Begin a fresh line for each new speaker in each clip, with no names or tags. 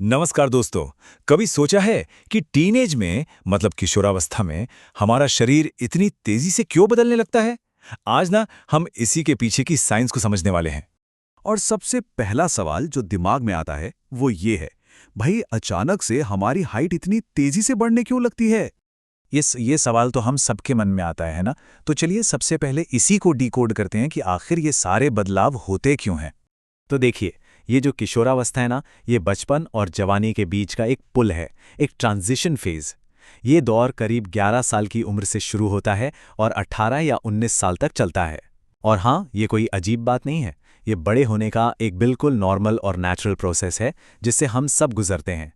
नमस्कार दोस्तों। कभी सोचा है कि टीनेज में मतलब किशोरावस्था में हमारा शरीर इतनी तेजी से क्यों बदलने लगता है? आज ना हम इसी के पीछे की साइंस को समझने वाले हैं।
और सबसे पहला सवाल जो दिमाग में आता है वो ये है, भाई अचानक से हमारी हाइट इतनी तेजी से बढ़ने क्यों लगती है?
ये सवाल तो हम सबके मन में आता है ना। तो चलिए सबसे पहले इसी को डिकोड करते हैं कि आखिर ये सारे बदलाव होते क्यों हैं। तो देखिए, ये जो किशोरावस्था है ना, ये बचपन और जवानी के बीच का एक पुल है, एक ट्रांजिशन फेज। ये दौर करीब 11 साल की उम्र से शुरू होता है और 18 या 19 साल तक चलता है। और हाँ, ये कोई अजीब बात नहीं है। ये बड़े होने का एक बिल्कुल नॉर्मल और नेचुरल प्रोसेस है जिससे हम सब गुजरते हैं।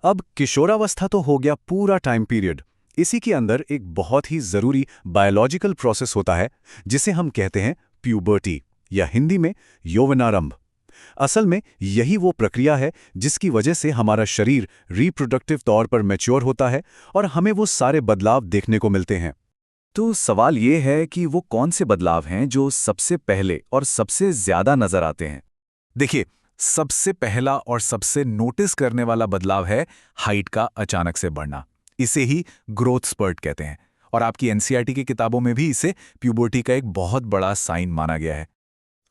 अब किशोरावस्था तो हो गया पूरा टाइम पीरियड। इसी के अंदर एक बहुत ही जरूरी बायोलॉजिकल प्रोसेस होता है जिसे हम कहते हैं प्यूबर्टी या हिंदी में यौवनारंभ। असल में यही वो प्रक्रिया है जिसकी वजह से हमारा शरीर रिप्रोडक्टिव तौर पर मैच्योर होता है और हमें वो सारे बदलाव देखने को मिलते हैं। तो सवाल ये है कि वो कौन से बदलाव हैं जो सबसे पहले और सबसे ज्यादा नजर आते हैं।
देखिए, सबसे पहला और सबसे नोटिस करने वाला बदलाव है हाइट का अचानक से बढ़ना। इसे ही ग्रोथ स्पर्ट कहते हैं और आपकी एनसीईआरटी की किताबों में भी इसे प्यूबर्टी का एक बहुत बड़ा साइन माना गया है।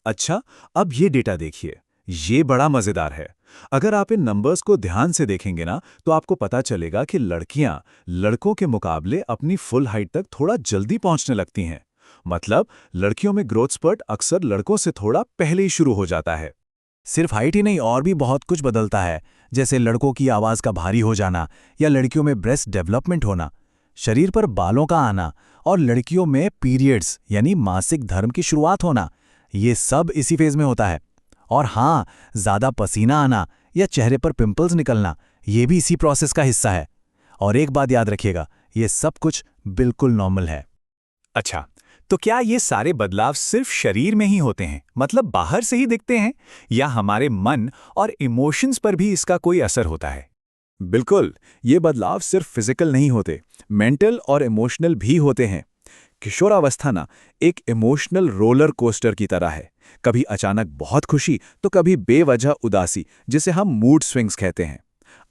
अच्छा, अब ये डेटा देखिए, ये बड़ा मजेदार है। अगर आप इन नंबर्स को ध्यान से देखेंगे ना, तो आपको पता चलेगा कि लड़कियां लड़कों के मुकाबले अपनी फुल हाइट तक थोड़ा जल्दी पहुंचने लगती हैं। मतलब लड़कियों में ग्रोथ स्पर्ट अक्सर लड़कों से थोड़ा पहले ही शुरू हो जाता है।
सिर्फ हाइट ही नहीं, और भी बहुत कुछ बदलता है, जैसे लड़कों की आवाज़ का भारी हो जाना या लड़कियों में ब्रेस्ट डेवलपमेंट होना, शरीर पर बालों का आना और लड़कियों में पीरियड्स यानी मासिक धर्म की शुरुआत होना। ये सब इसी फेज में होता है। और हाँ, ज़्यादा पसीना आना या चेहरे पर पिंपल्स निकलना, ये भी इसी प्रोसेस का हिस्सा है। और एक बात याद रखिएगा, ये सब कुछ बिल्कुल नॉर्मल है।
अच्छा, तो क्या ये सारे बदलाव सिर्फ शरीर में ही होते हैं, मतलब बाहर से ही दिखते हैं, या हमारे मन और इमोशंस पर भी इसका कोई असर होता है?
बिल्कुल, ये बदलाव सिर्फ फिजिकल नहीं होते, मेंटल और इमोशनल भी होते हैं। किशोरावस्था ना एक इमोशनल रोलर कोस्टर की तरह है। कभी अचानक बहुत खुशी तो कभी बेवजह उदासी, जिसे हम मूड स्विंग्स कहते हैं।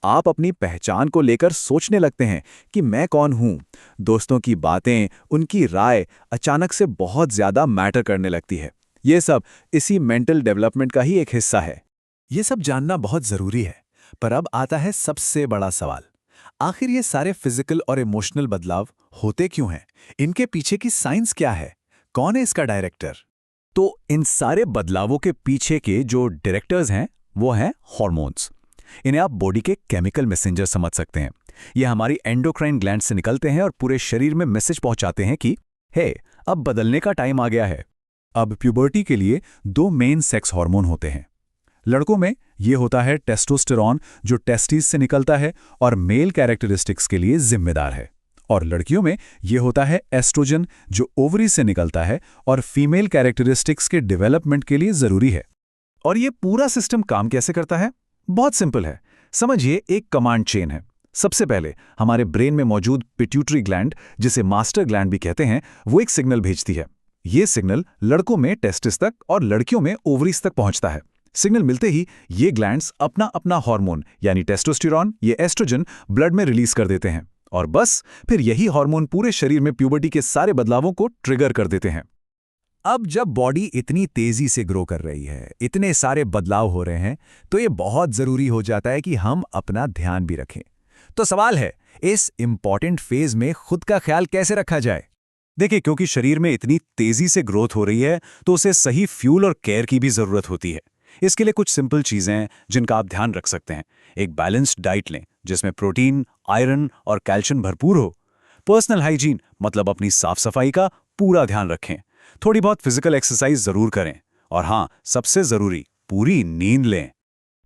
आप अपनी पहचान को लेकर सोचने लगते हैं कि मैं कौन हूं। दोस्तों की बातें, उनकी राय अचानक से बहुत ज्यादा मैटर करने लगती है। ये सब इसी मेंटल डेवलपमेंट का ही एक हिस्सा है।
ये सब जानना बहुत ज़रूरी है। पर अब आता है सबसे बड़ा सवाल, आखिर ये सारे फिजिकल और इमोशनल बदलाव होते क्यों हैं? इनके पीछे की साइंस क्या है? कौन है इसका डायरेक्टर? तो इन सारे बदलावों के पीछे के जो डायरेक्टर्स हैं, वो हैं हार्मोन्स। इन्हें आप बॉडी के केमिकल मैसेंजर समझ सकते हैं। ये हमारी एंडोक्राइन ग्लैंड से निकलते हैं और पूरे शरीर में मैसेज पहुंचाते हैं कि हे, अब बदलने का टाइम आ गया है।
अब प्यूबर्टी के लिए दो मेन सेक्स हार्मोन होते हैं। लड़कों में ये होता है टेस्टोस्टेरॉन, जो टेस्टिस से निकलता है और मेल कैरेक्टरिस्टिक्स के लिए जिम्मेदार है। और लड़कियों में ये होता है एस्ट्रोजन, जो ओवरी से निकलता है और फीमेल कैरेक्टरिस्टिक्स के डेवलपमेंट के लिए जरूरी है।
और ये पूरा सिस्टम काम कैसे करता है? बहुत सिंपल है। समझिए, एक कमांड चेन है। सबसे पहले हमारे ब्रेन में मौजूद पिट्यूटरी ग्लैंड, जिसे मास्टर ग्लैंड भी कहते हैं, वो एक सिग्नल भेजती है। ये सिग्नल लड़कों में टेस्टिस तक और लड़कियों में ओवरीज तक पहुंचता है। सिग्नल मिलते ही ये ग्लैंड्स अपना अपना हार्मोन यानी टेस्टोस्टेरॉन, ये एस्ट्रोजन, ब्लड में रिलीज कर देते हैं। और बस फिर यही हार्मोन पूरे शरीर में प्यूबर्टी के सारे बदलावों को ट्रिगर कर देते हैं। अब जब बॉडी इतनी तेजी से ग्रो कर रही है, इतने सारे बदलाव हो रहे हैं, तो ये बहुत जरूरी हो जाता है कि हम अपना ध्यान भी रखें। तो सवाल है, इस इंपॉर्टेंट फेज में खुद का ख्याल कैसे रखा जाए?
देखिए, क्योंकि शरीर में इतनी तेजी से ग्रोथ हो रही है, तो उसे सही फ्यूल और केयर की भी जरूरत होती है। इसके लिए कुछ सिंपल चीजें हैं जिनका आप ध्यान रख सकते हैं। एक बैलेंस्ड डाइट लें जिसमें प्रोटीन, आयरन और कैल्शियम भरपूर हो। पर्सनल हाइजीन मतलब अपनी साफ सफाई का पूरा ध्यान रखें। थोड़ी बहुत फिजिकल एक्सरसाइज जरूर करें। और हाँ, सबसे जरूरी, पूरी नींद लें।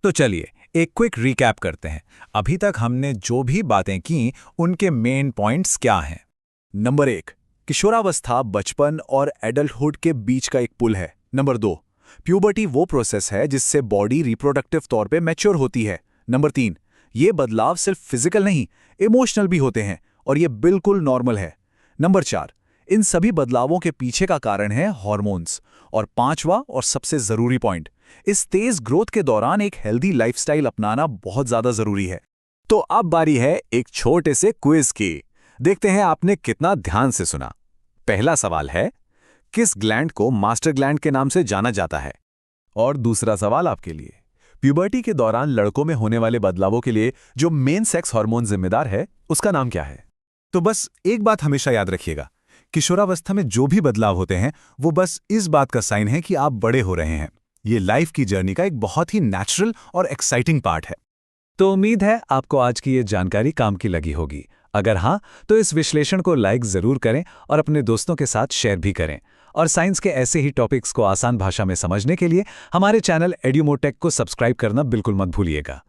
तो चलिए एक क्विक रिकैप करते हैं। अभी तक हमने जो भी बातें की, उनके मेन पॉइंट्स क्या हैं?
नंबर 1, किशोरावस्था बचपन और एडल्टहुड के बीच का एक पुल है। नंबर 2, प्यूबर्टी वो प्रोसेस है जिससे बॉडी रिप्रोडक्टिव तौर पे मैच्योर होती है। नंबर 3, ये बदलाव सिर्फ फिजिकल नहीं, इमोशनल भी होते हैं और ये बिल्कुल नॉर्मल है। नंबर 4, इन सभी बदलावों के पीछे का कारण है हार्मोन्स। और 5वां और सबसे जरूरी पॉइंट,
इस तेज ग्रोथ के दौरान एक हेल्दी लाइफस्टाइल अपनाना बहुत ज्यादा जरूरी है। तो अब बारी है एक छोटे से क्विज की। देखते हैं आपने कितना ध्यान से सुना। पहला सवाल है, किस ग्लैंड को मास्टर ग्लैंड के नाम से जाना जाता है? और दूसरा सवाल आपके लिए, प्यूबर्टी के दौरान लड़कों में होने वाले बदलावों के लिए जो मेन सेक्स हार्मोन जिम्मेदार है, उसका नाम क्या है? तो बस एक बात हमेशा याद रखिएगा, किशोरावस्था में जो भी बदलाव होते हैं वो बस इस बात का साइन है कि आप बड़े हो रहे हैं। ये लाइफ की जर्नी का एक बहुत ही नेचुरल और एक्साइटिंग पार्ट है। तो उम्मीद है आपको आज की ये जानकारी काम की लगी होगी। अगर हाँ, तो इस विश्लेषण को लाइक जरूर करें और अपने दोस्तों के साथ शेयर भी करें। और साइंस के ऐसे ही टॉपिक्स को आसान भाषा में समझने के लिए हमारे चैनल एड्यूमोटेक को सब्सक्राइब करना बिल्कुल मत भूलिएगा।